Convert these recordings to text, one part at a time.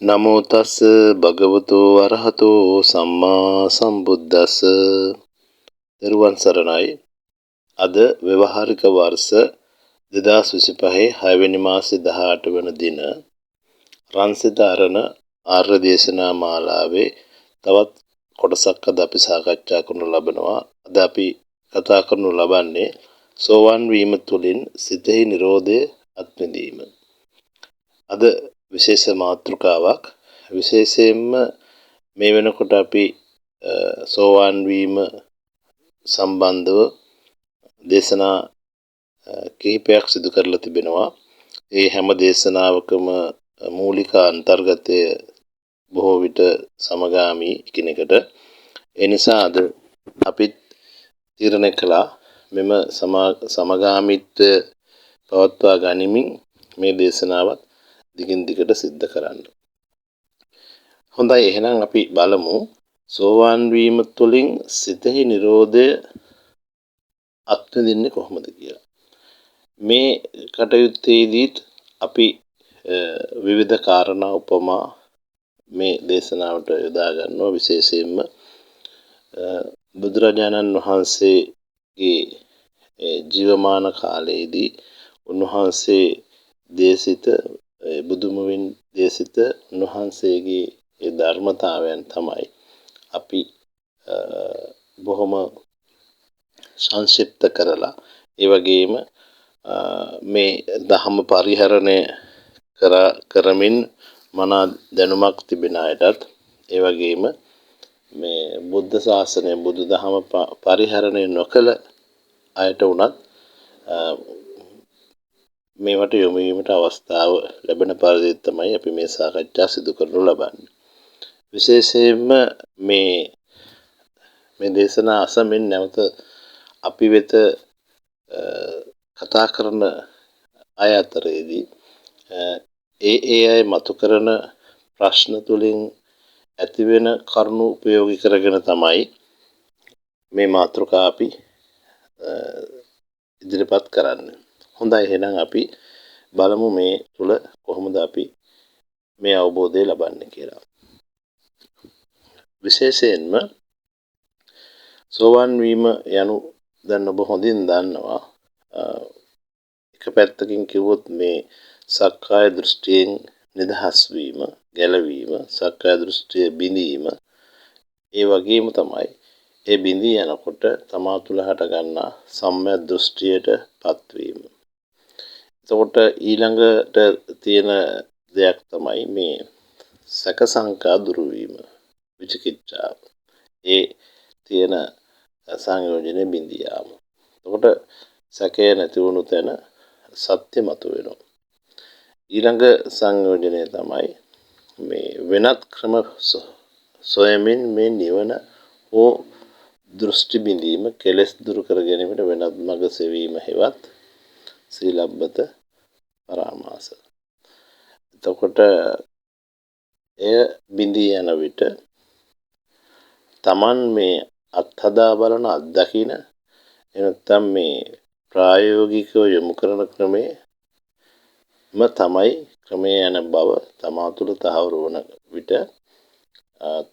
නමෝ තස් භගවතු වරහතෝ සම්මා සම්බුද්දස්ස. දරුවන් සරණයි. අද ව්‍යවහාරික වර්ෂ 2025 6 වෙනි මාසේ 18 වන දින රන්සිත අරණ ආර්ය දේශනා මාලාවේ තවත් කොටසක් අද අපි සාකච්ඡා කරනු ලබනවා. අද අපි කතා කරනු ලබන්නේ සෝවාන් වීම තුළින් සිතෙහි නිරෝධය අත්විඳීම. අද විශේෂ මාතෘකාවක්. විශේෂයෙන්ම මේ වෙනකොට අපි සෝවාන් වීම සම්බන්ධව දේශනා කිහිපයක් සිදු කරලා තිබෙනවා. ඒ හැම දේශනාවකම මූලික අන්තර්ගතය බොහෝ විට සමගාමී එකිනෙකට. ඒ නිසා අද අපි තීරණය කළා මෙම සමගාමීත්වය පවත්වා ගනිමින් මේ දේශනාවත් දිගින් දිගට සිද්ධ කරන්න. හොඳයි, එහෙනම් අපි බලමු සෝවාන් වීම තුළින් සිතෙහි නිරෝධය අත්විඳින්නේ කොහොමද කියලා. මේ කටයුත්තේදීත් අපි විවිධ කාරණා උපමා මේ දේශනාවට යොදා ගන්නවා. විශේෂයෙන්ම බුදුරජාණන් වහන්සේගේ ජීවමාන කාලයේදී උන්වහන්සේ දේශිත බුදුමුවින් දේශිත උන්වහන්සේගේ ඒ ධර්මතාවයන් තමයි අපි බොහොම සංක්ෂිප්ත කරලා ඒ වගේම මේ ධම්ම පරිහරණය කරමින් මනා දැනුමක් තිබෙන අයටත් ඒ වගේම මේ බුද්ධ ශාසනය බුදුදහම පරිහරණය නොකළ අයට උනත් මේවට යොමු වීමට අවස්ථාව ලැබෙන පරිදි තමයි අපි මේ සාකච්ඡා සිදු කරනු ලබන්නේ. විශේෂයෙන්ම මේ දේශනා අසමින් නැවත අපි වෙත කතා කරන අය අතරේදී ඒ අය මතු කරන ප්‍රශ්න තුලින් ඇතිවෙන කරුණු උපයෝගී කරගෙන තමයි මේ මාතෘකාව අපි ඉදිරිපත් කරන්නේ. හොඳයි, එහෙනම් අපි බලමු මේ තුල කොහොමද අපි මේ අවබෝධය ලබන්නේ කියලා. විශේෂයෙන්ම සෝවාන් වීම යනු දැන් ඔබ හොඳින් දන්නවා. එක පැත්තකින් කිව්වොත් මේ සක්කාය දෘෂ්ටියෙන් නිදහස් වීම, ගැලවීම, සක්කාය දෘෂ්ටිය බිඳීම, ඒ වගේම තමයි ඒ බිඳී යනකොට තමා තුළ හට ගන්නා සම්‍යක් දෘෂ්ටියට පත්වීම. එතකොට ඊළඟට තියෙන දෙයක් තමයි මේ සැක සංකා දුරු වීම, විචිකිච්ඡාව. ඒ තියෙන සංයෝජන බිඳී යාම. එතකොට සැකය නැති වුණු තැන සත්‍ය මතුවෙනවා. ඊළඟ සංයෝජනය තමයි මේ වෙනත් ක්‍රම සොයමින් මේ නිවන හෝ දෘෂ්ටි බිඳීම, කෙලෙස් දුරු කර ගැනීමට වෙනත් මඟ සෙවීම හෙවත් සීලබ්බත පරාමාස. එතකොට එය බිඳී යන විට තමන් මේ අත්හදා බලන අත්දකින එනත්තම් මේ ප්‍රායෝගිකව යොමු කරන ක්‍රමේම තමයි ක්‍රමයේ යන බව තමා තුළ තහවුරු වන විට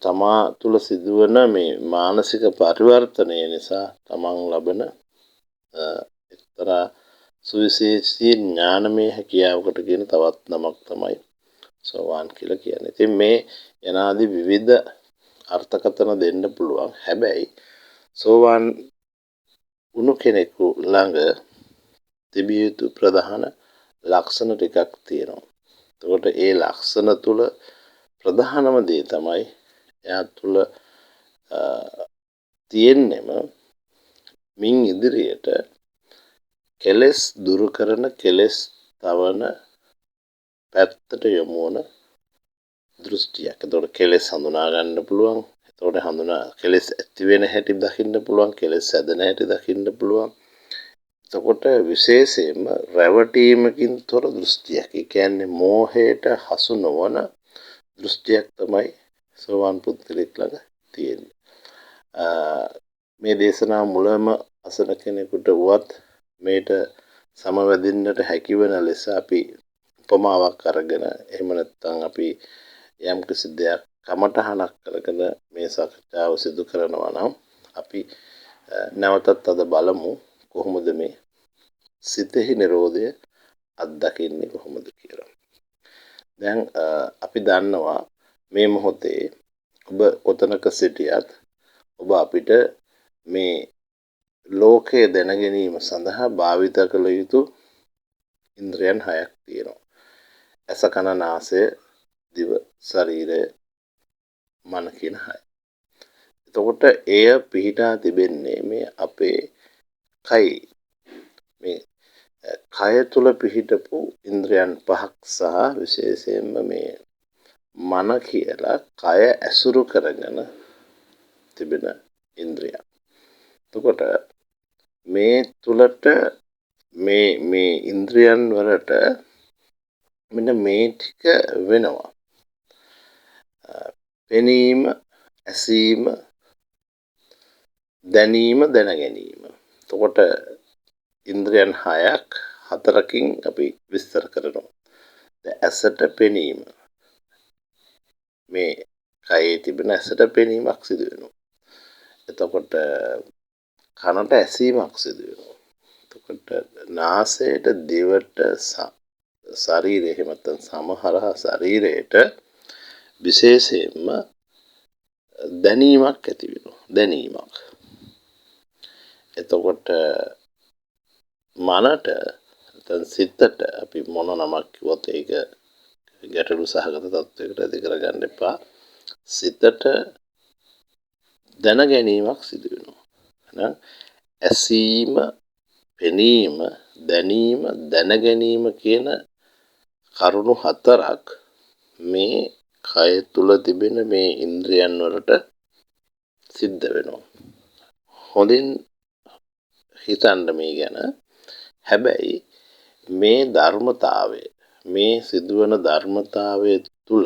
තමා තුළ සිදුවන මේ මානසික පරිවර්තනය නිසා තමන් ලබන එක්තරා සුවිශේෂී ඥානමය හැකියාවකට කියන තවත් නමක් තමයි සෝවාන් කියලා කියන්නේ. ඉතින් මේ යනාදී විවිධ අර්ථකථන දෙන්න පුළුවන්. හැබැයි සෝවාන් වුණු කෙනෙකු ළඟ තිබිය යුතු ප්‍රධාන ලක්ෂණ ටිකක් තියෙනවා. එතකොට ඒ ලක්ෂණ තුල ප්‍රධානම දේ තමයි එයා තුල තියෙන්නම මින් ඉදිරියට කෙලෙස් දුරු කරන, කෙලෙස් තවන පැත්තට යොමු වන දෘෂ්ටියක්. එතකොට කෙලෙස් හඳුනා ගන්න පුළුවන්. එතකොට කෙලෙස් ඇති වෙන හැටි දකින්න පුළුවන්, කෙලෙස් හැදෙන හැටි දකින්න පුළුවන්. එතකොට විශේෂයෙන්ම රැවටීමකින් තොර දෘෂ්ටියක්. ඒ කියන්නේ මෝහයට හසු නොවන දෘෂ්ටියක් තමයි සෝවාන් පුද්ගලෙක් ළඟ තියෙන්නේ. මේ දේශනාව මුලම අසන කෙනෙකුට වුවත් මේට සමවැදින්නට හැකිවන ලෙස අපි උපමාවක් අරගෙන එහෙම නැත්නම් අපි යම් කිසි දෙයක් කමටහනක් කරගෙන මේ සාකච්ඡාව සිදු කරනවා නම් අපි නැවතත් අද බලමු කොහොමද මේ සිතෙහි නිරෝධය අත්දකින්නේ කොහොමද කියලා. දැන් අපි දන්නවා මේ මොහොතේ ඔබ කොතනක සිටියත් ඔබ අපිට මේ ලෝකයේ දැන ගැනීම සඳහා භාවිත කළ යුතු ඉන්ද්‍රයන් 6ක් තියෙනවා. ඇස කන නාසය දිව ශරීරය මන කියන 6. එතකොට එය පිහිටා තිබෙන්නේ මේ අපේ කයි. මේ කය තුල පිහිටපු ඉන්ද්‍රයන් 5ක් සහ විශේෂයෙන්ම මේ මන කියලා කය ඇසුරු කරගෙන තිබෙන ඉන්ද්‍රියක්. එතකොට මේ තුලට මේ ඉන්ද්‍රියන් වලට මෙන්න මේ ටික වෙනවා. පෙනීම, ඇසීම, දැනීම, දැන ගැනීම. එතකොට ඉන්ද්‍රියන් 6ක් 4කින් අපි විස්තර කරනවා. ඇසට පෙනීම. මේ කයේ තිබෙන ඇසට පෙනීමක් සිදු වෙනවා. එතකොට කනට ඇසීමක් සිදු වෙනවා. එතකොට නාසයට දිවට ශරීරය එහෙම නැත්නම් සමහරහා ශරීරයට විශේෂයෙන්ම දැනීමක් ඇති වෙනවා. දැනීමක්. එතකොට මනට නැත්නම් සිතට අපි මොන නමක් කිව්වත් ඒක ගැටලු සහගත තත්වයකට ඇති කරගන්න එපා. සිතට දැන ගැනීමක් සිදු වෙනවා. එහෙනම් ඇසීම, පෙනීම, දැනීම, දැන ගැනීම කියන කරුණු 4ක් මේ කය තුල තිබෙන මේ ඉන්ද්‍රියන් වලට සිද්ධ වෙනවා. හොඳින් හිතන්න මේ ගැන. හැබැයි මේ ධර්මතාවය මේ සිදුවන ධර්මතාවය තුල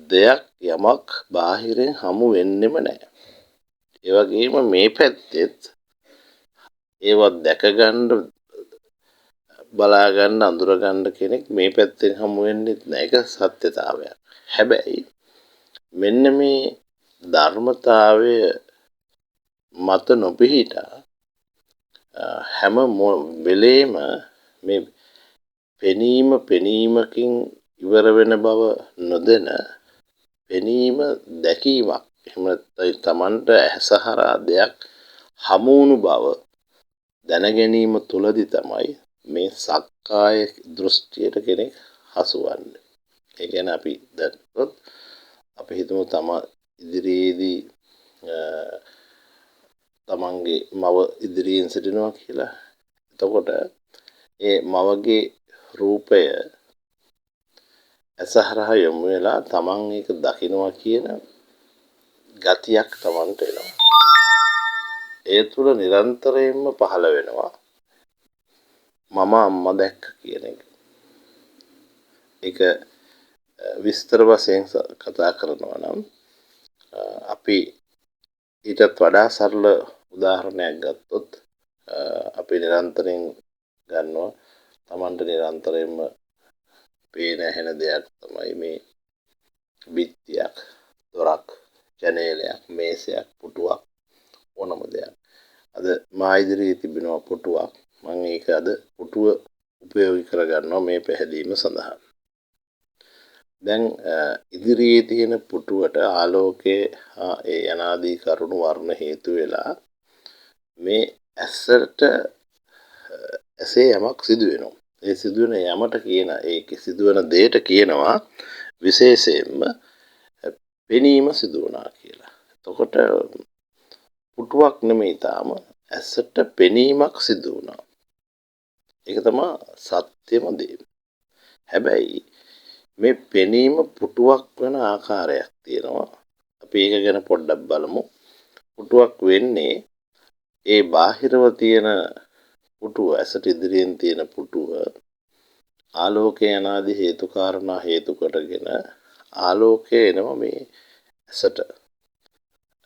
දෙයක් යමක් බාහිරින් හමු වෙන්නෙම නැහැ. ඒ වගේම මේ පැත්තෙත් ඒවත් දැක ගන්න බලා ගන්න අඳුර ගන්න කෙනෙක් මේ පැත්තෙන් හමු වෙන්නේ නැහැ. ඒක සත්‍යතාවයක්. හැබැයි මෙන්න මේ ධර්මතාවය මත නොපිහිටා හැම වෙලේම මේ පෙනීමකින් ඉවර වෙන බව නොදැන පෙනීම දැකීමක් එහෙම නැත්නම් Tamanට ඇසහරා දෙයක් හමු වුණු බව දැන ගැනීම තුලදී තමයි මේ සක්කාය දෘෂ්ටියට කෙනෙක් හසුවන්නේ. ඒ කියන්නේ අපි දැක්කොත් අපි හිතමු ඉදිරියේදී තමන්ගේ මව ඉදිරියෙන් සිටිනවා කියලා. එතකොට ඒ මවගේ රූපය ඇසහරහා යොමු වෙලා තමන් ඒක දකිනවා කියන ගතියක් තමන්ට එනවා. ඒ තුල නිරන්තරයෙන්ම පහළ වෙනවා මම අම්මා දැක්ක කියන එක. ඒක විස්තර වශයෙන් කතා කරනවා නම් අපි ඊටත් වඩා සරල උදාහරණයක් ගත්තොත් අපි නිරන්තරයෙන් ගන්නවා Tamanට නිරන්තරයෙන්ම පේන ඇහෙන දෙයක් තමයි මේ බිත්තියක්, දොරක්, ජනේලයක්, මේසයක්, පුටුවක් ඕනම දෙයක්. අද මා ඉදිරියේ තිබෙනවා පුටුවක්. මම ඒක අද පුටුව උපයෝගී කරගන්නවා මේ පැහැදීම සඳහා. දැන් ඉදිරියේ තියෙන පුටුවට ආලෝකයේ ඒ යනාදී කරුණු වර්ණ හේතු වෙලා මේ ඇසට ඇසේ යමක් සිදු වෙනවා. ඒ සිදුවෙන යමට කියන ඒකේ සිදුවන දෙයට කියනවා විශේෂයෙන්ම පෙනීම සිදු වුණා කියලා. එතකොට පුටුවක් නෙමෙයි තාම ඇසට පෙනීමක් සිදු වුණා. ඒක තමයි සත්‍යම දේ. හැබැයි මේ පෙනීම පුටුවක් වෙන ආකාරයක් තියෙනවා. අපි ඒක ගැන පොඩ්ඩක් බලමු. පුටුවක් වෙන්නේ ඒ බාහිරව තියෙන පුටුව ඇසට ඉදිරියෙන් තියෙන පුටුව ආලෝකය යනාදී හේතු කාරණා හේතු කොටගෙන ආලෝකය එනවා මේ ඇසට.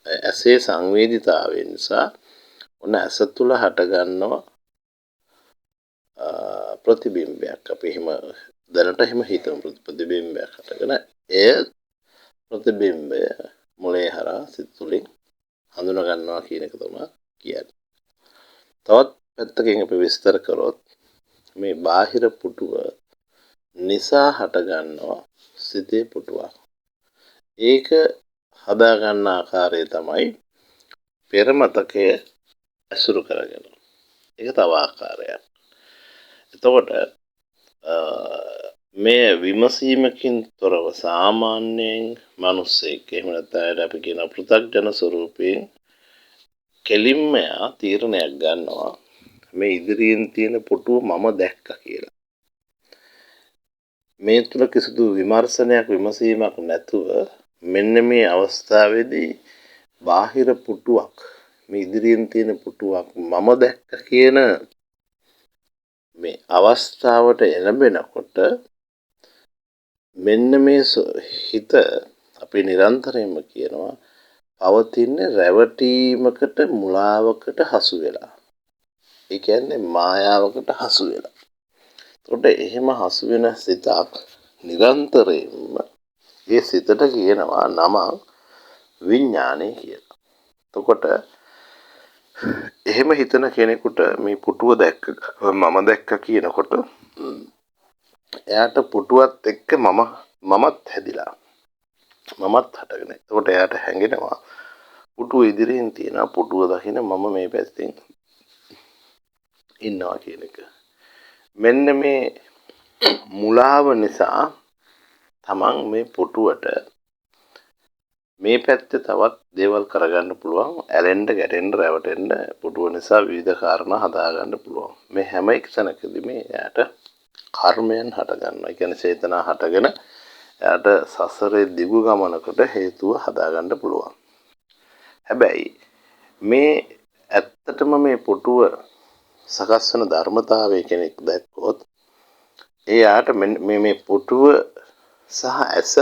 ඇසේ සංවේදීතාවය නිසා ඔන්න ඇස තුල හට ගන්නවා ප්‍රතිබිම්බයක්. අපි එහෙම දැනට එහෙම හිතමු ප්‍රතිබිම්බයක් හටගෙන එය ප්‍රතිබිම්බය මොලේ හරහා සිත තුළින් හඳුනා ගන්නවා කියන එක තමයි කියන්නේ. තවත් පැත්තකින් අපි විස්තර කරොත් මේ බාහිර පුටුව නිසා හටගන්නවා සිතේ පුටුවක්. ඒක හදා ගන්න ආකාරය තමයි පෙර මතකය ඇසුරු කරගෙන. ඒක තව ආකාරයක්. එතකොට මේ විමසීමකින් තොරව සාමාන්‍යයෙන් මිනිස්සෙක් එහෙම නැත්නම් අපි කියන පෘථග්ජන ස්වරූපයෙන් කෙලින්ම තීරණයක් ගන්නවා මේ ඉදිරියෙන් තියෙන පුටුව මම දැක්කා කියලා. මේ තුල කිසිදු විමර්ශනයක් විමසීමක් නැතුව මෙන්න මේ අවස්ථාවේදී බාහිර පුටුවක් මේ ඉදිරියෙන් තියෙන පුටුවක් මම දැක්කා කියන මේ අවස්ථාවට එළඹෙනකොට මෙන්න මේ හිත අපි නිරන්තරයෙන්ම කියනවා පවතින රැවටීමකට මුලාවකට හසු වෙලා. ඒ කියන්නේ මායාවකට හසු වෙලා. ඒකට එහෙම හසු වෙන සිතක් නිරන්තරයෙන්ම ඒ සිතට කියනවා නම විඥානය කියලා. එතකොට එහෙම හිතන කෙනෙකුට මේ පුටුව දැක්ක මම දැක්ක කියනකොට එයාට පුටුවත් එක්ක මමත් හැදිලා මමත් හටගෙන. එතකොට එයාට හැඟෙනවා පුටුව ඉදිරියෙන් තියෙන පුටුව දකින්න මම මේ පැත්තෙන් ඉන්නවා කියන එක. මෙන්න මේ මුලාව නිසා තමන් මේ පුටුවට මේ පැත්තේ තවත් දේවල් කරගන්න පුළුවන්. ඇලෙන්න, ගැටෙන්න, රැවටෙන්න පුටුව නිසා විවිධ කාරණා හදාගන්න පුළුවන්. මේ හැම එක්සැනකදී මේ යාට කර්මයන් හට ගන්නවා. ඒ කියන්නේ චේතනා හටගෙන යාට සසරේ දිගු ගමනකට හේතුව හදාගන්න පුළුවන්. හැබැයි මේ ඇත්තටම මේ පුටුව සකස් වෙන ධර්මතාවය කෙනෙක් දැක්කොත් එයාට මේ පුටුව සහ ඇස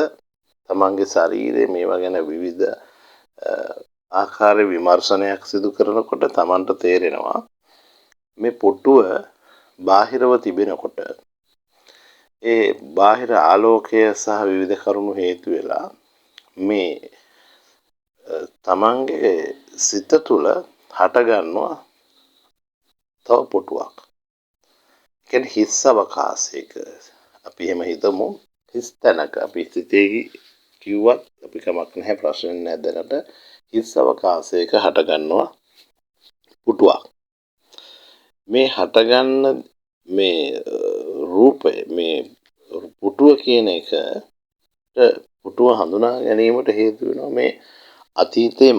තමන්ගේ ශරීරයේ මේවා ගැන විවිධ ආකාරයේ විමර්ශනයක් සිදු කරනකොට තමන්ට තේරෙනවා මේ පුටුව බාහිරව තිබෙනකොට ඒ බාහිර ආලෝකය සහ විවිධ කරුණු හේතු වෙලා මේ තමන්ගේ සිත තුළ හටගන්නවා තව පුටුවක්. කියන්නේ හිස් අවකාශයක අපි එහෙම හිතමු හිස් තැනක අපි සිතේ කිව්වත් අපි කමක් නැහැ ප්‍රශ්න නැහැ දැනට හිස් අවකාශයක හටගන්නවා පුටුවක්. මේ හටගන්න මේ රූපය මේ පුටුව කියන එක පුටුව හඳුනා ගැනීමට හේතු වෙනවා මේ අතීතයේ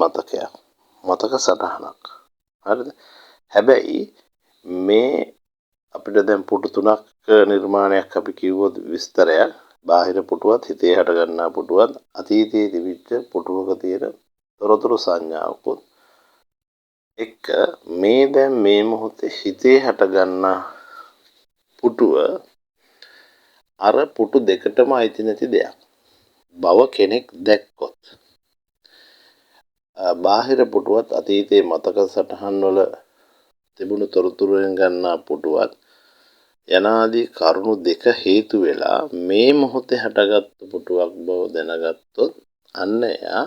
මතක සටහනක්. හරිද? හැබැයි මේ අපිට දැන් පුටු තුනක් නිර්මාණයක් අපි කිව්වොත් විස්තරයක් බාහිර පුටුවත් හිතේ හට ගන්නා පුටුවත් අතීතයේ තිබිච්ච පුටුවක තියෙන තොරතුරු සංඥාවකුත් එක මේ දැන් මේ මොහොතේ හිතේ හට ගන්නා පුටුව අර පුටු දෙකටම අයිති නැති දෙයක් බව කෙනෙක් දැක්කොත් බාහිර පුටුවත් අතීතයේ මතක සටහන් වල තිබුණු තොරතුරුෙන් ගන්නා පුටුවත් යනාදී කරුණු දෙක හේතු වෙලා මේ මොහොතේ හටගත්තු පුටුවක් බව දැනගත්තොත් අන්න එයා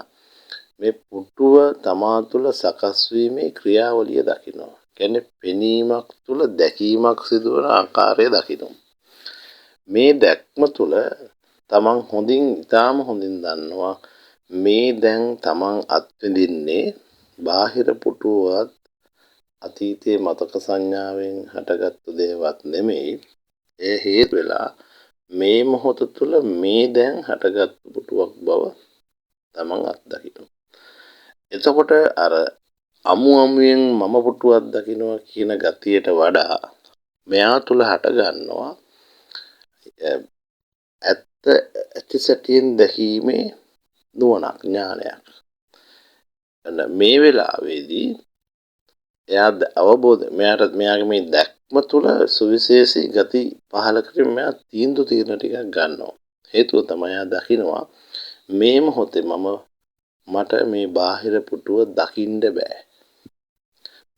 මේ පුටුව තමා තුළ සකස් වීමේ ක්‍රියාවලිය දකිනවා. කියන්නේ පෙනීමක් තුළ දැකීමක් සිදුවන ආකාරය දකිනවා. මේ දැක්ම තුළ තමන් ඊටාම හොඳින් දන්නවා මේ දැන් තමන් අත්විඳින්නේ බාහිර පුටුවවත් අතීතයේ මතක සංඥාවෙන් හටගත්තු දේවත් නෙමෙයි. ඒ හේතු වෙලා මේ මොහොත තුළ මේ දැන් හටගත්තු පුටුවක් බව තමන් අත්දකිනවා. එතකොට අර අමුයෙන් මම පුටුවක් දකිනවා කියන ගතියට වඩා මෙයා තුළ හට ගන්නවා ඇත්ත ඇති සැටියෙන් දැකීමේ නුවණක් ඥානයක්. මේ වෙලාවේදී එයා අවබෝධ මෙයාගේ මේ දැක්ම තුළ සුවිශේෂී ගති පහල කරගෙන මෙයා තීන්දුව తీරන ටිකක් ගන්නවා. හේතුව තමයි එයා දකිනවා මේ මොහොතේ මට මේ බාහිර පුටුව දකින්න බෑ.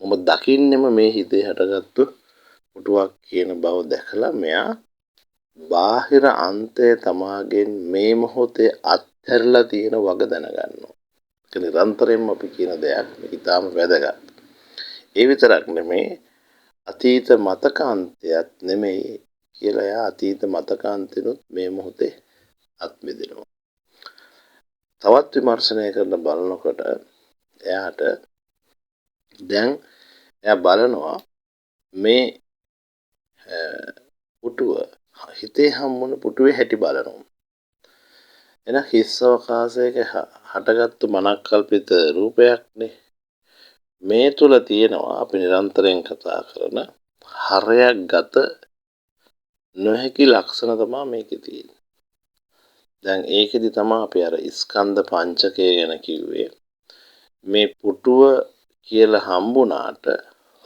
මම දකින්නෙම මේ හිතේ හටගත්තු පුටුවක් කියන බව දැකලා මෙයා බාහිර අන්තය තමාගෙන් මේ මොහොතේ අත්හැරලා තියෙන වග දැනගන්නවා. ඒක නිරන්තරයෙන්ම අපි කියන දෙයක්. මේක ඉතාම වැදගත්. ඒ විතරක් නෙමෙයි අතීත මතකාන්තයක් නෙමෙයි කියලා එයා අතීත මතකාන්තිනුත් මේ මොහොතේ අත් මිදිනවා. තවත් විමර්ශනය කරන බලනකොට එයාට දැන් එයා බලනවා මේ පුටුව හිතේ හම්බුන පුටුවේ හැටි බලනවා. එන හිස් අවකාශයක හටගත්තු මනක්කල්පිත රූපයක්නේ. මේ තුල තියෙනවා අපි නිරන්තරයෙන් කතා කරන හරයක් ගත නොහැකි ලක්ෂණ තමයි මේකේ තියෙන්නේ. දැන් ඒකෙදි තමයි අපි අර ස්කන්ධ පංචකය ගැන කිව්වේ. මේ පුටුව කියලා හම්බුණාට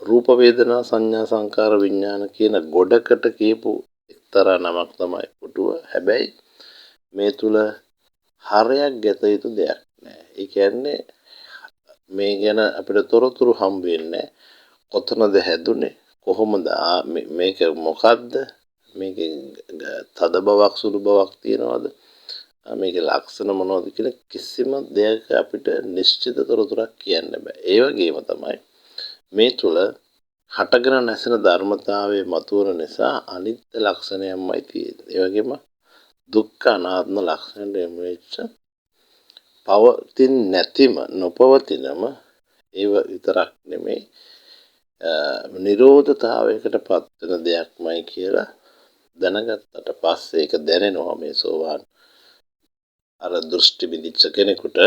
රූප වේදනා සංඥා සංකාර විඥාන කියන ගොඩකට කියපු එක්තරා නමක් තමයි පුටුව. හැබැයි මේ තුල හරයක් ගැත යුතු දෙයක් නෑ. ඒ කියන්නේ මේ ගැන අපිට තොරතුරු හම්බ වෙන්නේ කොතනද හැදුනේ කොහොමද මේක මොකද්ද මේකේ තද බවක් සුළු බවක් තියනවද මේකේ ලක්ෂණ මොනවද කියන කිසිම දෙයක අපිට නිශ්චිත තොරතුරක් කියන්න බෑ. ඒ වගේම තමයි මේ තුල හටගෙන නැසෙන ධර්මතාවයේ මතුවන නිසා අනිත්‍ය ලක්ෂණයක්මයි තියෙන්නේ. ඒ වගේම දුක්ඛ අනාත්ම ලක්ෂණ දෙමෙච්ච පවතින් නැතිම නොපවතිනම ඒව විතරක් නෙමෙයි නිරෝධතාවයකට පත් වෙන දෙයක්මයි කියලා දැනගත්තට පස්සේ ඒක දැනෙනවා මේ සෝවාන් අර දෘෂ්ටි විදිච්ච කෙනෙකුට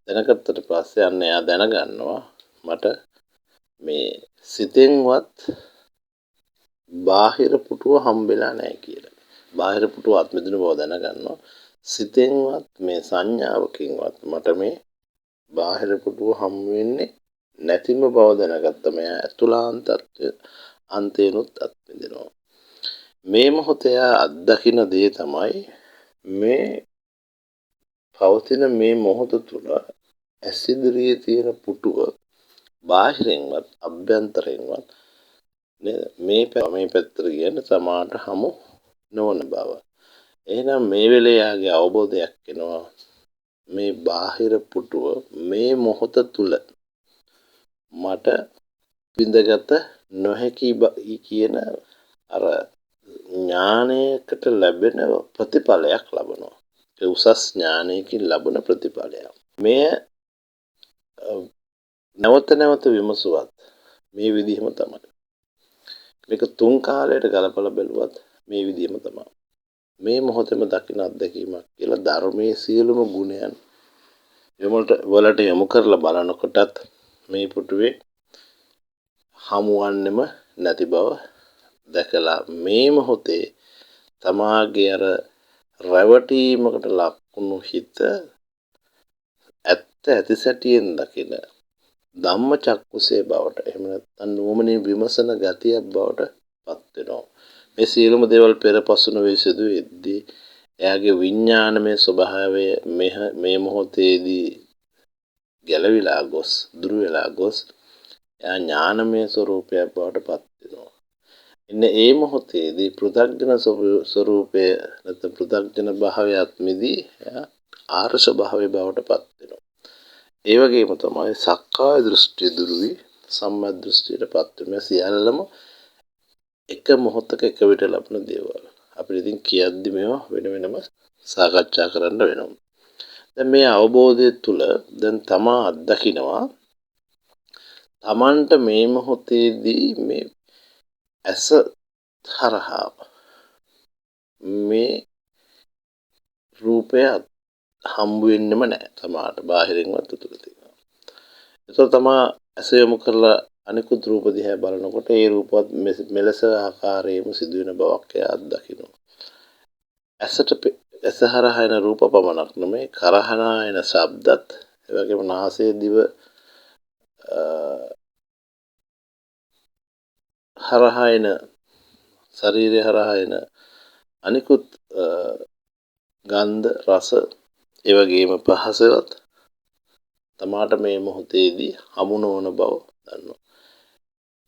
දැනගත්තට පස්සේ අන්න එයා දැනගන්නවා මට මේ සිතෙන්වත් බාහිර පුටුව හම්බෙලා නැහැ කියලා. බාහිර පුටුව අත්මිදින බව දැනගන්නවා. සිතෙන්වත් මේ සංඥාවකින්වත් මට මේ බාහිර පුටුව හම් වෙන්නේ නැතිම බව දැනගත්ත මෙයා අතුලාන්තත්වය අන්තේනොත් අත්මිදිනවා. මේ මොහොතේ අත්දකින්න දේ තමයි මේ පවතින මේ මොහොත තුල ඇස් ඉදිරියේ තියෙන පුටුව බාහිරින්වත් අභ්‍යන්තරයෙන්වත් මේ පැත්තට කියන සමානට හමු නොවන බව. එහෙනම් මේ වෙලේ යාගේ අවබෝධයක් එනවා මේ බාහිර පුටුව මේ මොහොත තුල මට විඳගත නොහැකි කියන අර ඥානයකට ලැබෙන ප්‍රතිඵලයක් ලබනවා. ඒ උසස් ඥානයකින් ලැබෙන ප්‍රතිඵලයක්. මෙය නැවත නැවත විමසුවත් මේ විදිහම තමයි. මේක තුන් කාලයට ගලපලා බැලුවත් මේ විදිහම තමයි. මේ මොහොතේම දකින අත්දැකීමක් කියලා ධර්මයේ සියලුම ගුණයන් වලට යොමු කරලා බලනකොටත් මේ පුටුවේ හමුවන්නෙම නැති බව දැකලා මේ මොහොතේ තමාගේ අර රැවටීමකට ලක්ුණු හිත ඇත්ත ඇති සැටියෙන් දකින ධම්මචක්කුසේ බවට එහෙම නැත්නම් නුවණින් විමසන ගතියක් බවට පත් වෙනවා. මේ සියලුම දේවල් පෙරපසු නොවේ සිදු වෙද්දී එයාගේ විඥානමය ස්වභාවය මේ මොහොතේදී ගැලවිලා ගොස් දුරු වෙලා ගොස් එයා ඥානමය ස්වરૂපයක් බවට පත් වෙනවා. ඉන්න ඒ මොහොතේදී පෘථග්ජන ස්වરૂපය නැත්නම් පෘථග්ජන භාවයත් මිදී එයා ආර්ය ස්වභාවය බවට පත් වෙනවා. ඒ වගේම තමයි සක්කාය දෘෂ්ටි දුරු වී සම්මා දෘෂ්ටියට පත් වෙන සියල්ලම එක මොහොතක එක විට ලබන දේවල්. අපිට ඉතින් කියද්දි මේවා වෙන වෙනම සාකච්ඡා කරන්න වෙනවා. දැන් මේ අවබෝධය තුළ දැන් තමා අත්දකිනවා තමන්ට මේ මොහොතේදී මේ ඇස හරහා මේ රූපය හම්බ වෙන්නෙම නැහැ තමාට බාහිරින්වත් උතුරු තියෙනවා. ඒතකොට තමා ඇස යොමු කරලා අනිකුත් රූප දිහා බලනකොට ඒ රූපවත් මෙලෙස ආකාරයෙන්ම සිදුවෙන බවක් එයා අත්දකිනවා. ඇස හරහා එන රූප පමණක් නෙමෙයි කරහනා එන ශබ්දත් ඒ වගේම නාසය දිව හරහා එන ශරීරය හරහා එන අනිකුත් ගන්ධ රස ඒ වගේම පහසවත් තමාට මේ මොහොතේදී හමු නොවන බව දන්නවා.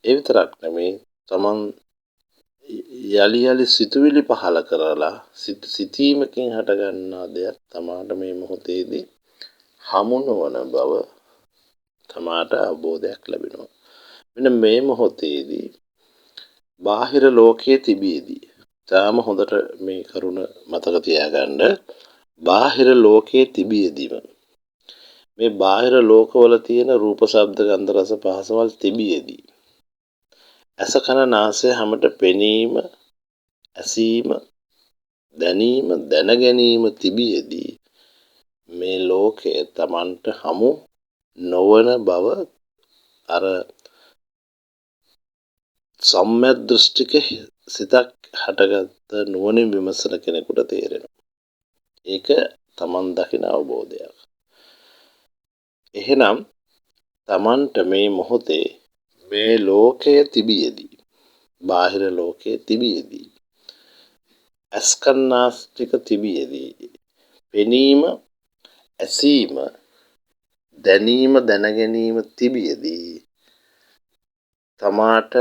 ඒ විතරක් නෙමෙයි තමන් යලි යලි සිතුවිලි පහල කරලා සිතීමකින් හටගන්නා දෙයක් තමාට මේ මොහොතේදී හමු නොවන බව තමාට අවබෝධයක් ලැබෙනවා. මෙන්න මේ මොහොතේදී බාහිර ලෝකයේ තිබියදී තාම හොඳට මේ කරුණ මතක තියාගන්න. බාහිර ලෝකයේ තිබියදීම මේ බාහිර ලෝකවල තියෙන රූප ශබ්ද ගන්ධ රස පහසවල් තිබියදී ඇස කන නාසය හැමත පෙනීම ඇසීම දැනීම දැන ගැනීම තිබියදී මේ ලෝකය Tamanට හමු නොවන බව අර සම්‍යක් දෘෂ්ටික සිතක් හටගත්ත නුවණින් විමසන කෙනෙකුට තේරෙනවා. ඒක Taman දකින අවබෝධයක්. එහෙනම් Tamanට මේ මොහොතේ මේ ලෝකය තිබියදී බාහිර ලෝකයේ තිබියදී අස්කන්නාස්තික තිබියදී පෙනීම ඇසීම දැනීම දැනගැනීම තිබියදී තමාට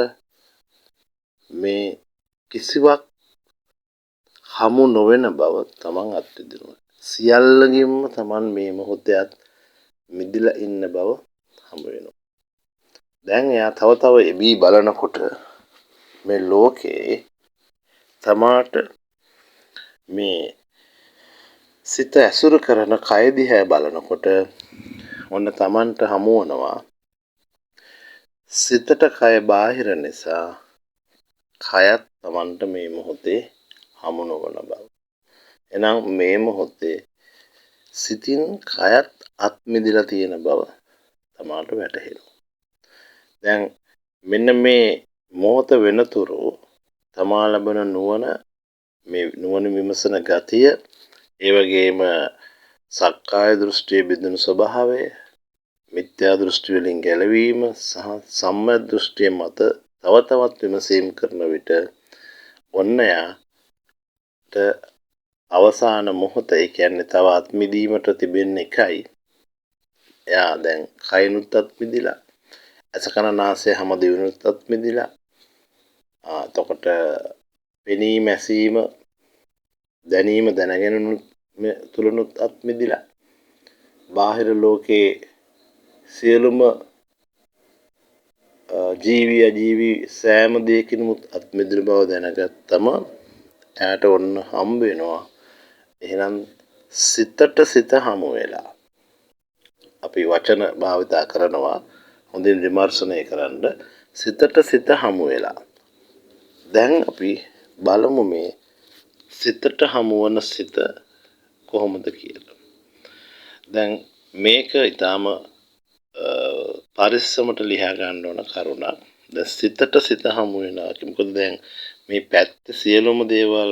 මේ කිසිවක් හමු නොවන බව තමන් අත්විඳිනවා. සියල්ලකින්ම තමන් මේ මොහොතේ මිදිලා ඉන්න බව හමු වෙනවා. දැන් එයා තව තව එබී බලනකොට මේ ලෝකේ තමාට මේ සිත ඇසුරු කරන කය දිහා බලනකොට ඔන්න තමන්ට හමු වෙනවා සිතට කය බාහිර නිසා කයත් තමන්ට මේ මොහොතේ හමු නොවන බව. එහෙනම් මේ මොහොතේ සිතින් කයත් අත් මිදලා තියෙන බව තමාට වැටහෙනවා. දැන් මෙන්න මේ මොහොත වෙනතුරු තමා ලබන නුවණ මේ නුවණ විමසන ගතිය ඒ වගේම සක්කාය දෘෂ්ටියේ බිඳුණු ස්වභාවය මිත්‍යා දෘෂ්ටි වලින් ගැලවීම සහ සම්‍යක් දෘෂ්ටිය මත තව තවත් විමසීම් කරන විට ඔන්න යාට අවසාන මොහොත ඒ කියන්නේ තව අත්මිදීමට තිබෙන එකයි. එයා දැන් කයනුත් අත්මිදිලා අසකන නාසය හැම දිනුත් අත්මිදිලා එතකොට පෙනීම ඇසීම දැනීම දැනගැනීම තුලනුත් අත්මිදිලා බාහිර ලෝකේ සියලුම ජීවි අජීවි සෑම දෙයකින්මුත් අත්මිදින බව දැනගත්තම එයාට ඔන්න හම්බ වෙනවා. එහෙනම් සිතට සිත හමු වෙලා අපි වචන භාවිතා කරනවා හොඳින් විමර්ශනය කරන්න. සිතට සිත හමු වෙලා දැන් අපි බලමු මේ සිතට හමු වන සිත කොහොමද කියලා. දැන් මේක ඊටාම පරිස්සමට ලියා ගන්න ඕන කරුණක්. දැන් සිතට සිත හමු වෙනවා. මොකද දැන් මේ පැත්තේ සියලුම දේවල්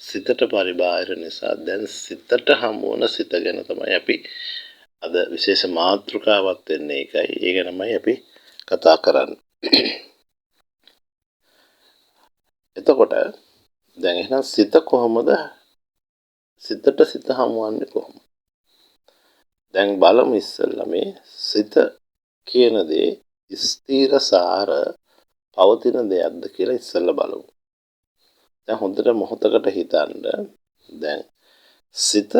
සිතට පරිබාහිර නිසා දැන් සිතට හමු වන සිත ගැන තමයි අපි අද විශේෂ මාතෘකාවක් වෙන්නේ ඒකයි. ඒ ගැනමයි අපි කතා කරන්නේ. එතකොට දැන් එහෙනම් සිත කොහොමද සිතට සිත හමුවන්නේ කොහොමද? දැන් බලමු ඉස්සෙල්ලා මේ සිත කියන දේ ස්ථීර සාර පවතින දෙයක්ද කියලා ඉස්සෙල්ලා බලමු. දැන් හොඳට මොහොතකට හිතන්න. දැන් සිත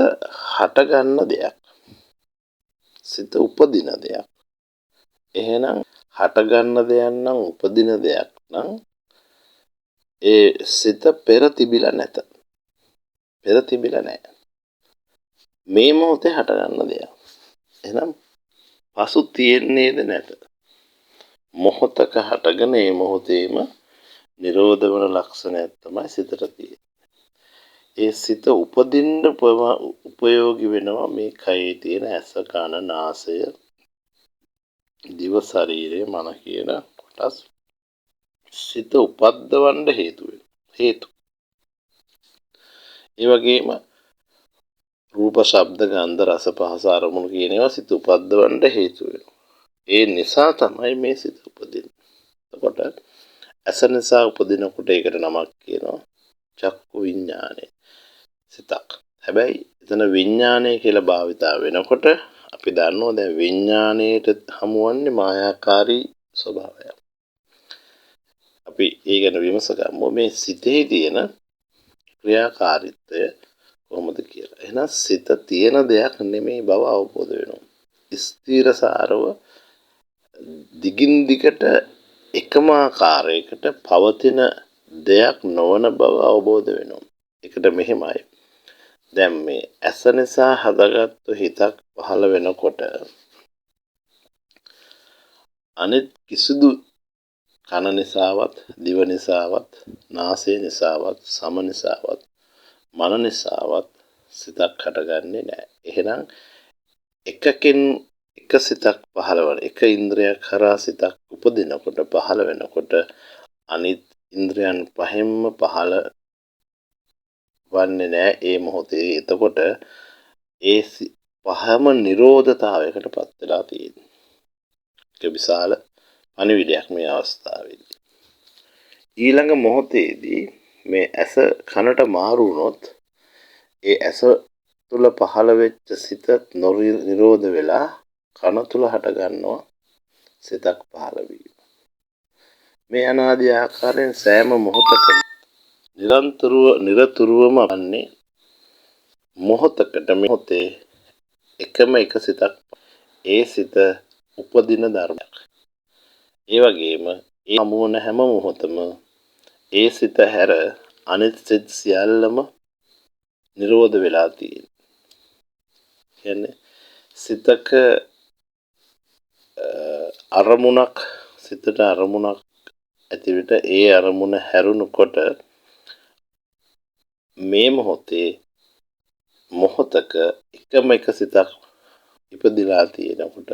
හටගන්න දෙයක්. සිත උපදින දෙයක්. එහෙනම් හටගන්න දෙයක් නම් උපදින දෙයක් නම් ඒ සිත පෙර තිබිලා නැත. පෙර තිබිලා නැහැ. මේ මොහොතේ හටගන්න දෙයක්. එහෙනම් පසු තියෙන්නේද නැත. මොහොතක හටගෙන ඒ මොහොතේම නිරෝධ වන ලක්ෂණයක් තමයි සිතට තියෙන්නේ. ඒ සිත උපදින්න උපයෝගී වෙනවා මේ කයේ තියෙන ඇස කන නාසය දිව ශරීරය මන කියන කොටස් සිත උපද්දවන්න හේතු හේතු. ඒ වගේම රූප ශබ්ද ගන්ධ රස පහස අරමුණු කියන ඒවා සිත උපද්දවන්න හේතු වෙනවා. ඒ නිසා තමයි මේ සිත උපදින්නේ. එතකොට ඇස නිසා උපදිනකොට ඒකට නමක් කියනවා චක්කු විඥානය. සිතක්. හැබැයි එතන විඥානය කියලා භාවිතා වෙනකොට අපි දන්නවා දැන් විඥාණයට හමුවන්නේ මායාකාරී ස්වභාවයක්. අපි අපි ඒ ගැන විමස ගමු මේ සිතේ තියෙන ක්‍රියාකාරීත්වය කොහොමද කියලා. එහෙනම් සිත තියෙන දෙයක් නෙමෙයි බව අවබෝධ වෙනවා. ස්ථීරසාරව දිගින් දිගට එකම ආකාරයකට පවතින දෙයක් නොවන බව අවබෝධ වෙනවා. ඒකට මෙහෙමයි. දැන් මේ ඇස නිසා හදාගත්තු හිතක් පහළ වෙනකොට අනිත් කිසිදු කන නිසාවත්, දිව නිසාවත්, නාසය නිසාවත්, සම නිසාවත්, මන නිසාවත් සිතක් හටගන්නේ නැහැ. එහෙනම් එකකින් එක සිතක් පහළ වෙන එක ඉන්ද්‍රියක් කරා සිතක් උපදිනකොට පහළ වෙනකොට අනිත් ඉන්ද්‍රයන් පහෙන්ම පහළ වන්නේ නැහැ ඒ මොහොතේ. එතකොට ඒ පහම නිරෝධතාවයකට පත් වෙලා තියෙනවා. ඒක විශාල පණිවිඩයක් මේ අවස්ථාවේදී. ඊළඟ මොහොතේදී මේ ඇස කනට මාරු වුණොත් ඒ ඇස තුල පහළ වෙච්ච සිත නිරෝධ වෙලා කන තුල හට ගන්නවා සිතක් පහළ වීම. මේ අනාදී ආකාරයෙන් සෑම මොහොතකම නිරතුරුවම වන්නේ මොහොතකට මොහොතේ එකම එක සිතක් ඒ සිත උපදින ධර්මයක්. ඒ වගේම ඒ හමුවන හැම මොහොතම ඒ සිත හැර අනිත් සිත් සියල්ලම නිරෝධ වෙලා තියෙනවා. කියන්නේ සිතක අරමුණක් සිතට අරමුණක් ඇතිවිට ඒ අරමුණ හැරුණකොට මේ මොහොතේ මොහොතක එකම එක සිතක් ඉපදිලා තියෙනකොට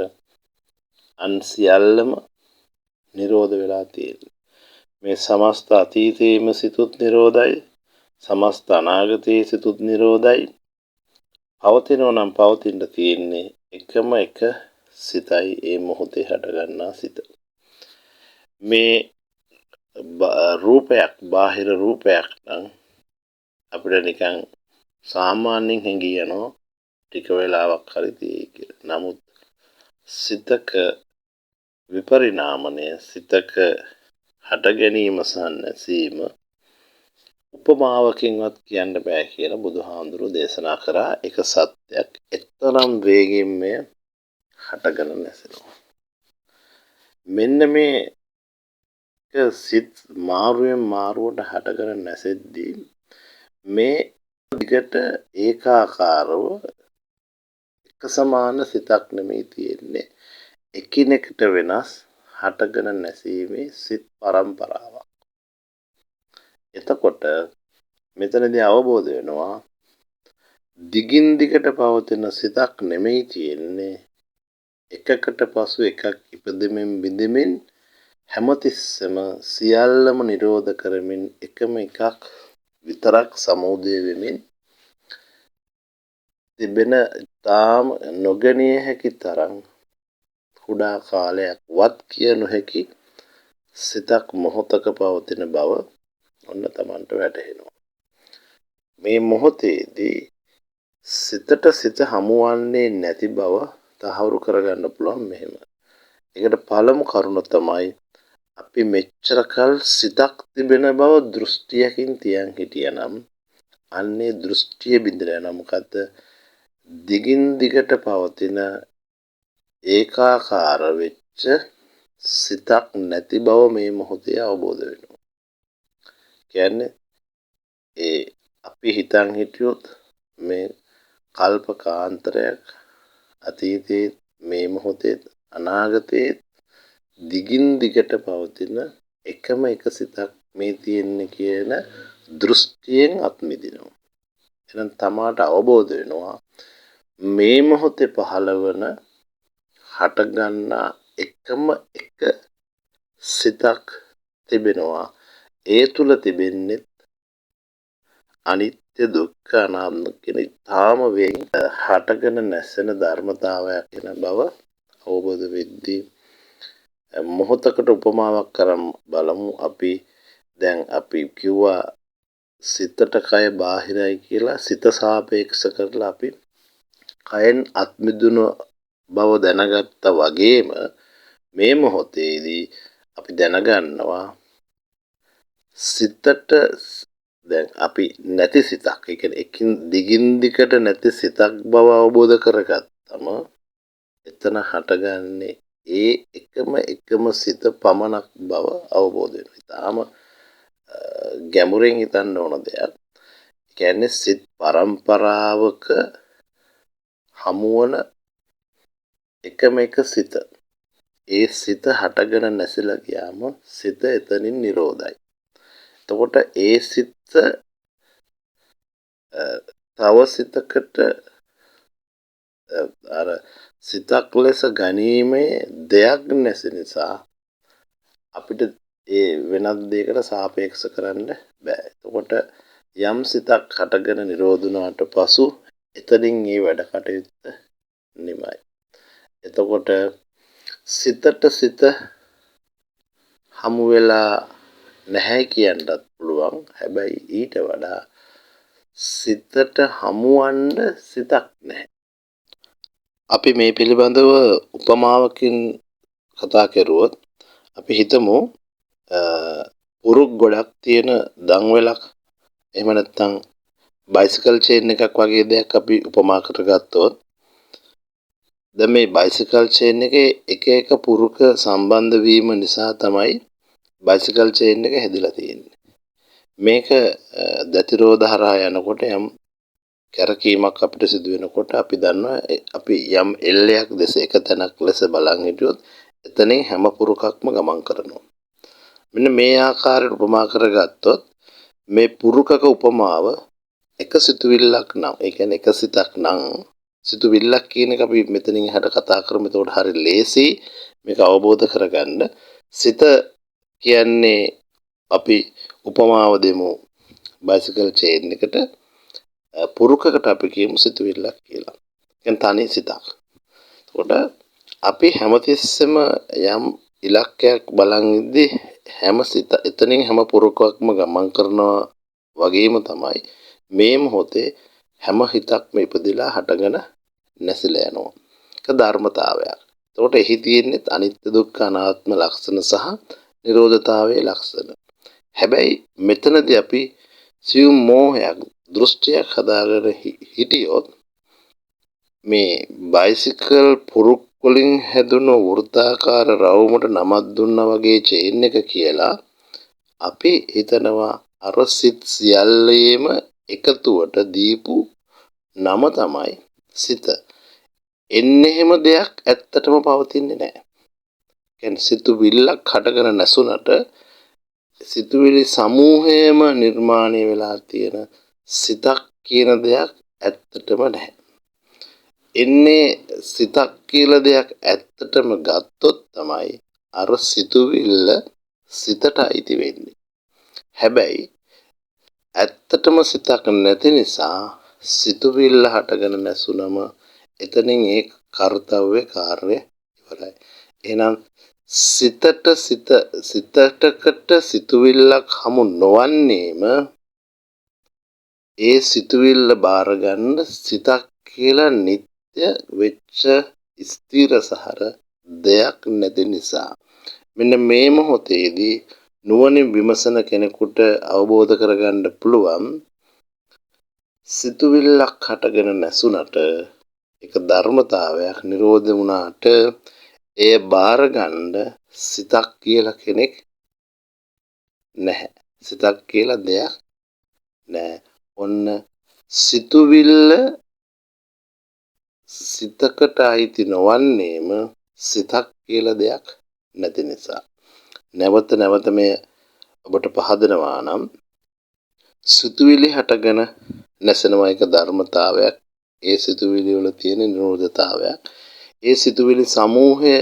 අන් සියල්ලම නිරෝධ වෙලා තියෙනවා. මේ සමස්ත අතීතයේම සිතුත් නිරෝධයි, සමස්ත අනාගතයේ සිතුත් නිරෝධයි. පවතිනවා නම් පවතින්න තියෙන්නේ එකම එක සිතයි ඒ මොහොතේ හටගන්නා සිත. මේ රූපයක් බාහිර රූපයක් නම් අපිට නිකන් සාමාන්‍යයෙන් හැඟී යනවා ටික වෙලාවක් හරි තියෙයි කියලා. නමුත් සිතක විපරිණාමණය සිතක හට ගැනීම සහ නැසීම උපමාවකින්වත් කියන්න බෑ කියලා බුදුහාමුදුරුවෝ දේශනා කරා. එක සත්‍යයක් එතරම් වේගයෙන් මේ හටගෙන නැසෙනවා. මෙන්න මේ සිත් මාරුවෙන් මාරුවට හටගෙන නැසෙද්දී මේ දිගට ඒකාකාරව එක සමාන සිතක් නෙමෙයි තියෙන්නේ. එකිනෙකට වෙනස් හටගෙන නැසීමේ සිත් පරම්පරාවක්. එතකොට මෙතනදී අවබෝධ වෙනවා දිගින් දිගට පවතින සිතක් නෙමෙයි තියෙන්නේ. එකකට පසු එකක් ඉපදෙමින් බිඳෙමින් හැමතිස්සෙම සියල්ලම නිරෝධ කරමින් එකම එකක් විතරක් සමුදය වෙමින් තිබෙන තාම නොගැනිය හැකි තරම් කුඩා කාලයක් වත් කිය නොහැකි සිතක් මොහොතක පවතින බව ඔන්න Tamanට වැටහෙනවා. මේ මොහොතේදී සිතට සිත හමුවන්නේ නැති බව තහවුරු කරගන්න පුළුවන් මෙහෙම. ඒකට පළමු කරුණ තමයි අපි මෙච්චර කල් සිතක් තිබෙන බව දෘෂ්ටියකින් තියන් හිටියනම් අන්නේ දෘෂ්ටිය බිඳලා යනවා. මොකද දිගින් දිගට පවතින ඒකාකාර වෙච්ච සිතක් නැති බව මේ මොහොතේ අවබෝධ වෙනවා. කියන්නේ ඒ අපි හිතන් හිටියොත් මේ කල්පකාන්තරයක් අතීතයේ මේ මොහොතේ අනාගතයේ දිගින් දිගට පවතින එකම එක සිතක් මේ තියෙන්නේ කියන දෘෂ්ටියෙන් අත් මිදිනවා. එහෙනම් තමාට අවබෝධ වෙනවා මේ මොහොතේ පහළවන හටගන්නා එකම එක සිතක් තිබෙනවා. ඒ තුල තිබෙන්නේ අනිත්‍ය දුක්ඛ අනාත්ම කියන ඊටාම වේගින් හටගෙන නැසෙන ධර්මතාවයක් වෙන බව අවබෝධ වෙද්දී මොහොතකට උපමාවක් කරන් බලමු. අපි කිව්වා සිතට කය බාහිරයි කියලා. සිත සාපේක්ෂ කරලා අපි කයෙන් අත් මිදුණු බව දැනගත්තා වගේම මේ මොහොතේදී අපි දැනගන්නවා සිතට දැන් අපි නැති සිතක්, ඒ කියන්නේ එකින් දිගින් දිගට නැති සිතක් බව අවබෝධ කරගත්තම එතන හටගන්නේ ඒ එකම සිත පමණක් බව අවබෝධ වෙනවා. ඊටාම ගැඹුරින් හිතන්න ඕන දෙයක්. කියන්නේ සිත් පරම්පරාවක හමුවන එකම එක සිත. ඒ සිත හටගෙන නැසිලා ගියාම සිත එතනින් නිරෝධයි. එතකොට ඒ සිත තව සිතකට අර සිතක් ලෙස ගැනීමේ දෙයක් නැති නිසා අපිට ඒ වෙනත් දෙයකට සාපේක්ෂ කරන්න බෑ. එතකොට යම් සිතක් හටගෙන නිරෝධ වුණාට පසු එතනින් මේ වැඩ කටයුත්ත නිමයි. එතකොට සිතට සිත හමු වෙලා නැහැ කියන්නත් පුළුවන්. හැබැයි ඊට වඩා සිතට හමුවන්න සිතක් නැහැ. අපි මේ පිළිබඳව උපමාවකින් කතා කරුවොත් අපි හිතමු උරුක් ගොඩක් තියෙන දන්වැලක්, එහෙම නැත්නම් බයිසිකල් චේන් එකක් වගේ දෙයක් අපි උපමා කරගත්තොත්, දැන් මේ බයිසිකල් චේන් එකේ එක එක පුරුක සම්බන්ධ වීම නිසා තමයි බයිසිකල් චේන් එක හැදිලා තියෙන්නේ. මේක දතිරෝධ හරහා යනකොට යම් කැරකීමක් අපිට සිදු වෙනකොට අපි දන්නවා අපි යම් එල්ලයක් දෙස එක තැනක් ලෙස බලන් හිටියොත් එතනින් හැම පුරුකක්ම ගමන් කරනවා. මෙන්න මේ ආකාරයට උපමා කරගත්තොත් මේ පුරුකක උපමාව එක සිතුවිල්ලක් නම්, ඒ කියන්නේ එක සිතක් නම්, සිතුවිල්ලක් කියන එක අපි මෙතනින් එහාට කතා කරමු. එතකොට හරිය ලේසි මේක අවබෝධ කරගන්න. සිත කියන්නේ අපි උපමාව දෙමු බයිසිකල් චේන් එකට. පුරුකකට අපි කියමු සිතුවිල්ලක් කියලා. කියන්නේ තනි සිතක්. එතකොට අපි හැමතිස්සෙම යම් ඉලක්කයක් බලන් ඉද්දී හැම සිත එතනින් හැම පුරුකක්ම ගමන් කරනවා වගේම තමයි මේ මොහොතේ හැම හිතක්ම ඉපදිලා හටගෙන නැසිලා යනවා. ඒක ධර්මතාවයක්. එතකොට එහි තියෙන්නේ අනිත්‍ය දුක්ඛ අනාත්ම ලක්ෂණ සහ නිරෝධතාවයේ ලක්ෂණ. හැබැයි මෙතනදී අපි සියුම් මෝහයක්, දෘෂ්ටියක් හදාගෙන හිටියොත් මේ බයිසිකල් පුරුක් වලින් හැදුණු වෘත්තාකාර රවුමට නමක් දුන්නා වගේ චේන් එක කියලා අපි හිතනවා අර සිත් සියල්ලේම එකතුවට දීපු නම තමයි සිත. එන්නේ එහෙම දෙයක් ඇත්තටම පවතින්නේ නැහැ. කියන්නේ සිතුවිල්ලක් හටගෙන නැසුණට සිතුවිලි සමූහයම නිර්මාණය වෙලා තියෙන සිතක් කියන දෙයක් ඇත්තටම නැහැ. එන්නේ සිතක් කියලා දෙයක් ඇත්තටම ගත්තොත් තමයි අර සිතුවිල්ල සිතට අයිති වෙන්නේ. හැබැයි ඇත්තටම සිතක් නැති නිසා සිතුවිල්ල හටගෙන නැසුනම එතනින් ඒ කාර්යය ඉවරයි. එහෙනම් සිතකට සිතුවිල්ලක් හමු නොවන්නේම ඒ සිතුවිල්ල බාර ගන්න සිතක් කියලා නිත්‍ය වෙච්ච ස්ථිරසහර දෙයක් නැති නිසා. මෙන්න මේ මොහොතේදී නුවණින් විමසන කෙනෙකුට අවබෝධ කරගන්න පුළුවන් සිතුවිල්ලක් හටගෙන නැසුණට ඒක ධර්මතාවයක්, නිරෝධ වුණාට එය බාර ගන්න සිතක් කියලා කෙනෙක් නැහැ. සිතක් කියලා දෙයක් නැහැ. ඔන්න සිතුවිල්ල සිතකට අයිති නොවන්නේම සිතක් කියලා දෙයක් නැති නිසා. නැවත නැවත මේ ඔබට පහදනවා නම් සිතුවිලි හටගෙන නැසෙනවා එක ධර්මතාවයක්. ඒ සිතුවිලි වල තියෙන නිරෝධතාවයක්. ඒ සිතුවිලි සමූහය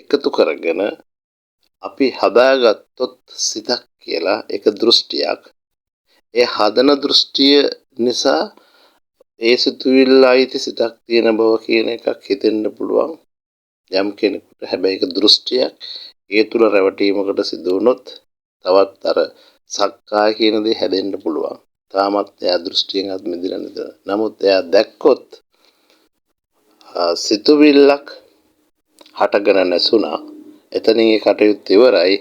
එකතු කරගෙන අපි හදාගත්තොත් සිතක් කියලා එක දෘෂ්ටියක්. ඒ හදන දෘෂ්ටිය නිසා ඒ සිතුවිල්ල අයිති සිතක් තියෙන බව කියන එකක් හිතෙන්න පුළුවන් යම් කෙනෙකුට. හැබැයි ඒක දෘෂ්ටියක්. ඒ තුල රැවටීමකට සිදු වුණොත් තවත් අර සක්කාය කියන දේ හැදෙන්න පුළුවන්. තාමත් එයා දෘෂ්ටියෙන්වත් මිදිලා නැත. නමුත් එයා දැක්කොත් සිතුවිල්ලක් හටගෙන නැසුණා. එතනින් ඒ කටයුත්ත ඉවරයි.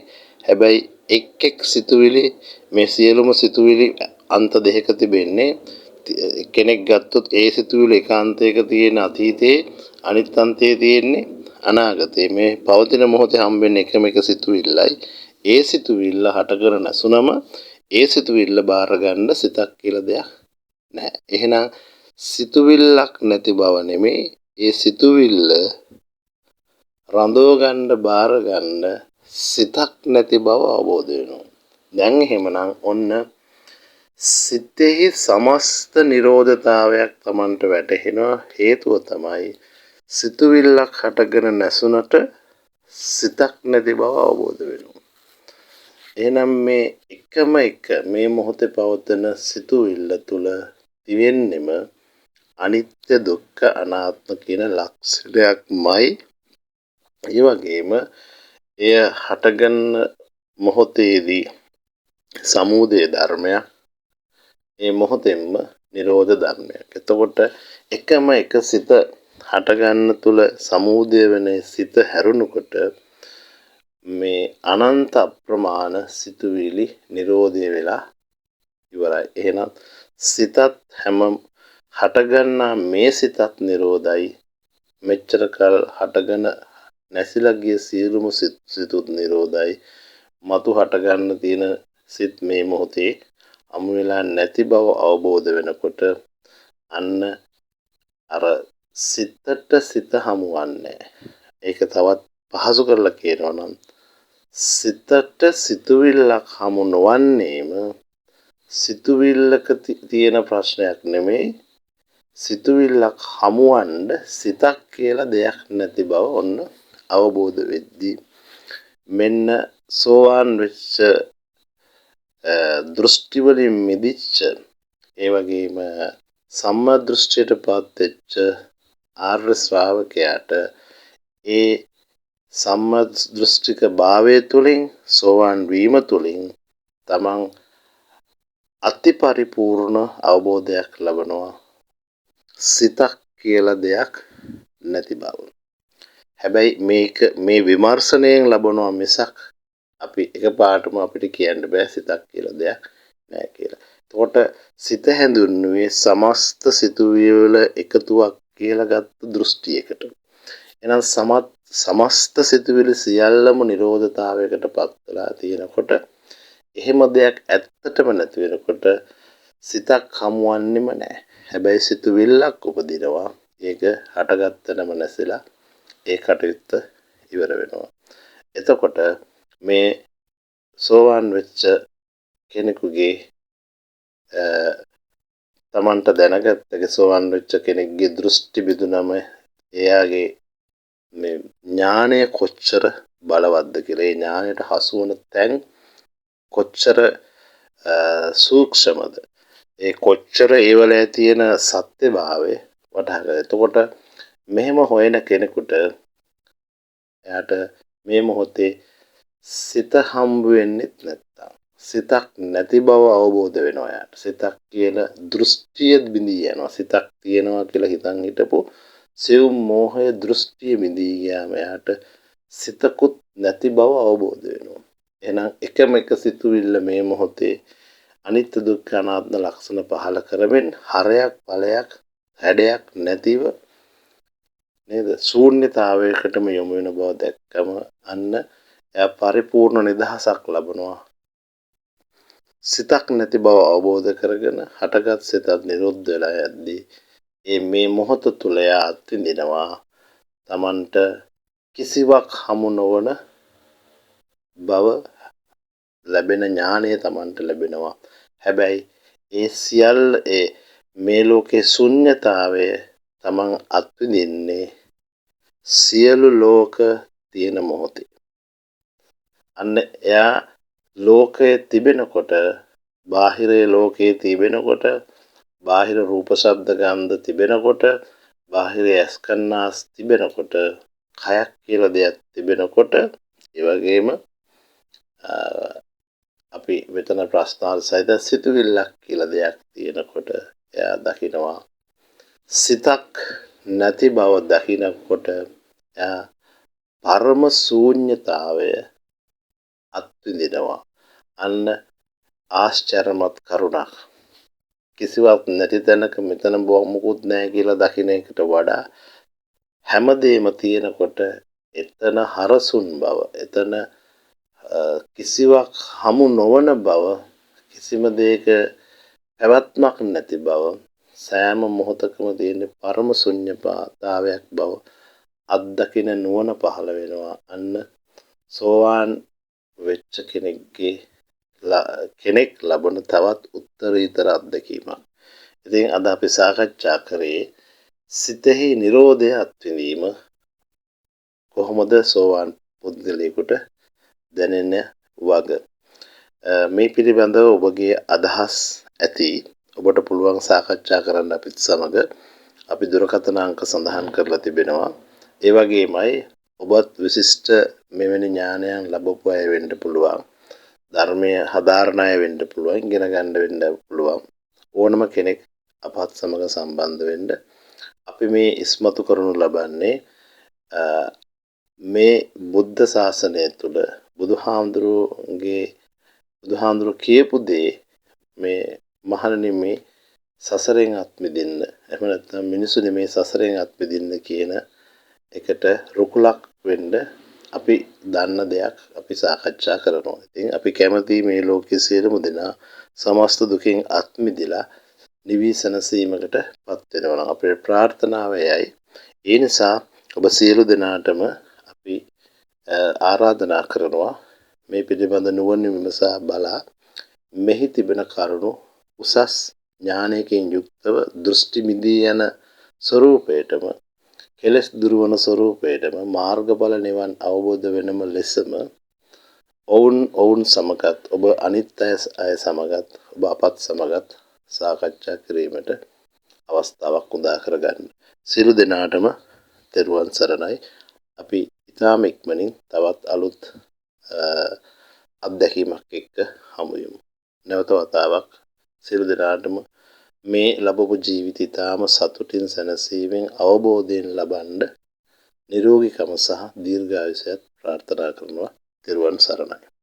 හැබැයි එක් සිතුවිලි මේ සියලුම සිතුවිලි අන්ත දෙකක තිබෙන්නේ කෙනෙක් ගත්තොත් ඒ සිතුවිලි ඒකාන්තයක තියෙන අතීතයේ අනිත් අන්තයේ තියෙන්නේ අනාගතයේ මේ පවතින මොහොතේ හම්බෙන්නේ එකම එක සිතුවිල්ලයි ඒ සිතුවිල්ල හටකර නැසුනම ඒ සිතුවිල්ල බාර ගන්න සිතක් කියලා දෙයක් නැහැ එහෙනම් සිතුවිල්ලක් නැති බව නෙමෙයි ඒ සිතුවිල්ල රඳව ගන්න බාර ගන්න සිතක් නැති බව අවබෝධ වෙනවා දැන් එහෙමනම් ඔන්න සිතෙහි සමස්ත නිරෝධතාවයක් Tamanට වැටහෙනවා හේතුව තමයි සිතුවිල්ලක් හටගෙන නැසුනට සිතක් නැති බව අවබෝධ වෙනවා එහෙනම් මේ එකම එක මේ මොහොතේ පවතින සිතුවිල්ල තුල තිවෙන්නෙම අනිත්‍ය දුක්ඛ අනාත්ම කියන ලක්ෂණයක්මයි ඒ වගේම එය හටගන්න මොහොතේදී සමුදය ධර්මයක් ඒ මොහොතෙන්ම නිරෝධ ධර්මයක්. එතකොට එකම එක සිත හටගන්න තුල සමුදය වෙන සිත හැරුණකොට මේ අනන්ත අප්‍රමාණ සිතුවිලි නිරෝධය වෙලා ඉවරයි. එහෙනම් සිතත් හැම හටගන්නා මේ සිතත් නිරෝධයි. මෙච්චර කල හටගෙන නැසිලා ගිය සියලුම සිතුත් නිරෝධයි. මතු හටගන්න තියෙන සිත් මේ මොහොතේ අමු වෙලා නැති බව අවබෝධ වෙනකොට අන්න අර සිතට සිත හමුවන්නේ. ඒක තවත් පහසු කරලා කියනවා නම් සිතට සිතුවිල්ලක් හමු නොවන්නේම සිතුවිල්ලක තියෙන ප්‍රශ්නයක් නෙමෙයි සිතුවිල්ලක් හමුවන්න සිතක් කියලා දෙයක් නැති බව ඔන්න අවබෝධ වෙද්දී මෙන්න සෝවාන් වෙච්ච දෘෂ්ටි වලින් මිදිච්ච ඒ වගේම සම්මා දෘෂ්ටියටපත් වෙච්ච ආර්ය ශ්‍රාවකයාට ඒ සම්මා දෘෂ්ටික භාවය තුළින් සෝවාන් වීම තුළින් තමන් අති පරිපූර්ණ අවබෝධයක් ලබනවා සිතක් කියලා දෙයක් නැති බව. හැබැයි මේක මේ විමර්ශනයෙන් ලබනවා මිසක් අපි එකපාරටම අපිට කියන්න බෑ සිතක් කියලා දෙයක් නෑ කියලා. එතකොට සිත හැඳුන්වුවේ සමස්ත සිතුවිල්ල එකතුවක් කියලා ගත්ත දෘෂ්ටියකට. එහෙනම් සමස්ත සිතුවිලි සියල්ලම නිරෝධතාවයකට පත් වෙලා තියෙනකොට එහෙම දෙයක් ඇත්තටම නැති වෙනකොට සිතක් හමුවන්නෙම නැහැ. හැබැයි සිතුවිල්ලක් උපදිනවා. ඒක හටගත්තනම නැසෙලා ඒ කටයුත්ත ඉවර වෙනවා. එතකොට මේ සෝවාන් වෙච්ච කෙනෙකුගේ තමන්ට දැනගත්තක සෝවාන් වෙච්ච කෙනෙක්ගේ දෘෂ්ටි බිඳුනම එයාගේ මේ ඥානය කොච්චර බලවත්ද කියලා ඒ ඥානයට හසු වන තැන් කොච්චර සූක්ෂමද ඒ කොච්චර ඒවල තියෙන සත්‍යභාවය වටහා ගන්න. එතකොට මෙහෙම හොයන කෙනෙකුට එයාට මේ මොහොතේ සිත හම්බ වෙන්නේ නැත්තම් සිතක් නැති බව අවබෝධ වෙනවා එයාට. සිතක් කියන දෘෂ්ටිය බිඳී යනවා. සිතක් තියෙනවා කියලා හිතන් හිටපො සිව් මෝහය දෘෂ්ටිය බිඳී ගියාම එයාට සිතකුත් නැති බව අවබෝධ වෙනවා. එහෙනම් එකම එක සිතුවිල්ල මේ මොහොතේ අනිත්‍ය දුක්ඛ අනාත්ම ලක්ෂණ පහල කරමින් හරයක් ඵලයක් හැඩයක් නැතිව නේද ශූන්‍යතාවයකටම යොමු වෙන බව දැක්කම අන්න එයා පරිපූර්ණ නිදහසක් ලබනවා සිතක් නැති බව අවබෝධ කරගෙන හටගත් සිතත් නිරුද්ධ වෙලා යද්දී මේ මොහොත තුල එයා අත්විඳිනවා Tamanට කිසිවක් හමු නොවන බව ලැබෙන ඥානය Tamanට ලැබෙනවා. හැබැයි ඒ සියල්ල මේ ලෝකේ ශුන්්‍යතාවය Taman අත්විඳින්නේ සියලු ලෝක තියෙන මොහොතේ. අන්න එයා ලෝකයේ තිබෙනකොට බාහිරේ ලෝකයේ තිබෙනකොට බාහිර රූප ශබ්ද ගන්ධ තිබෙනකොට බාහිර ඇස්කන්නාස් තිබෙනකොට කයක් කියලා දෙයක් තිබෙනකොට ඒ වගේම අපි මෙතන ප්‍රශ්නාර්ථ සහිත සිතුවිල්ලක් කියලා දෙයක් තියෙනකොට එයා දකිනවා සිතක් නැති බව දකිනකොට එයා පරම ශූන්‍යතාවය අත්විඳිනවා අන්න ආශ්චර්යමත් කරුණක්. කිසිවක් නැති තැනක මෙතන මොකුත් නැහැ කියලා දකින්න එකට වඩා හැමදේම තියෙනකොට එතන හරසුන් බව, එතන කිසිවක් හමු නොවන බව, කිසිම දෙයක පැවැත්මක් නැති බව, සෑම මොහොතකම තියෙන පරම ශුන්‍යතාවයක් බව අත්දකින නුවණ පහළ වෙනවා. අන්න සෝවාන් වෙච්ච කෙනෙක් ලබන තවත් උත්තරීතර අත්දැකීමක්. ඉතින් අද අපි සාකච්ඡා කරේ සිතෙහි නිරෝධය අත්විඳීම කොහොමද සෝවාන් පුද්ගලයෙකුට දැනෙන වග. මේ පිළිබඳව ඔබගේ අදහස් ඇති ඔබට පුළුවන් සාකච්ඡා කරන්න අපිත් සමග. අපි දුරකථන අංක සඳහන් කරලා තිබෙනවා. ඒ වගේමයි ඔබත් විශිෂ්ට මෙවැනි ඥානයන් ලැබපු අය වෙන්න පුළුවන්. ධර්මයේ හදාරණ අය වෙන්න පුළුවන්. ඉගෙන ගන්න වෙන්න පුළුවන්. ඕනම කෙනෙක් අපත් සමග සම්බන්ධ වෙන්න. අපි මේ ඉස්මතු කරනු ලබන්නේ මේ බුද්ධ ශාසනය තුළ බුදුහාඳුරු කියපු දේ මේ මහණෙනි මේ සසරෙන් අත් මිදෙන්න එහෙම නැත්නම් මිනිසු මේ සසරෙන් අත් මිදින්න කියන එකට රුකුලක් වෙන්න අපි දන්න දෙයක් අපි සාකච්ඡා කරනවා. ඉතින් අපි කැමති මේ ලෝකයේ සියලුම දෙනා සමස්ත දුකින් අත් මිදලා නිවි සැනසීමකට පත් වෙනවා නම් අපේ ප්‍රාර්ථනාව එයයි. ඒ නිසා ඔබ සියලු දෙනාටම අපි ආරාධනා කරනවා මේ පිළිබඳ නුවණින් විමසා බලා මෙහි තිබෙන කරුණු උසස් ඥානයකින් යුක්තව දෘෂ්ටි මිදී යන ස්වરૂපයටම කෙලස් දුරවන ස්වરૂපයටම මාර්ගඵල නිවන් අවබෝධ වෙනම ලෙසම ඔවුන් සමගත් ඔබ අනිත් අය සමගත් ඔබ අපත් සමගත් සාකච්ඡා කිරීමට අවස්ථාවක් උදා කරගන්න. සියලු දෙනාටම තෙරුවන් සරණයි. අපි ඉතාම ඉක්මනින් තවත් අලුත් අත්දැකීමක් එක්ක හමු වෙමු. නැවත වතාවක් සියලු දෙනාටම මේ ලැබපු ජීවිතය ඉතාම සතුටින් සැනසීමෙන් අවබෝධයෙන් ලබන්න නිරෝගීකම සහ දීර්ඝායුෂයත් ප්‍රාර්ථනා කරනවා. තෙරුවන් සරණයි.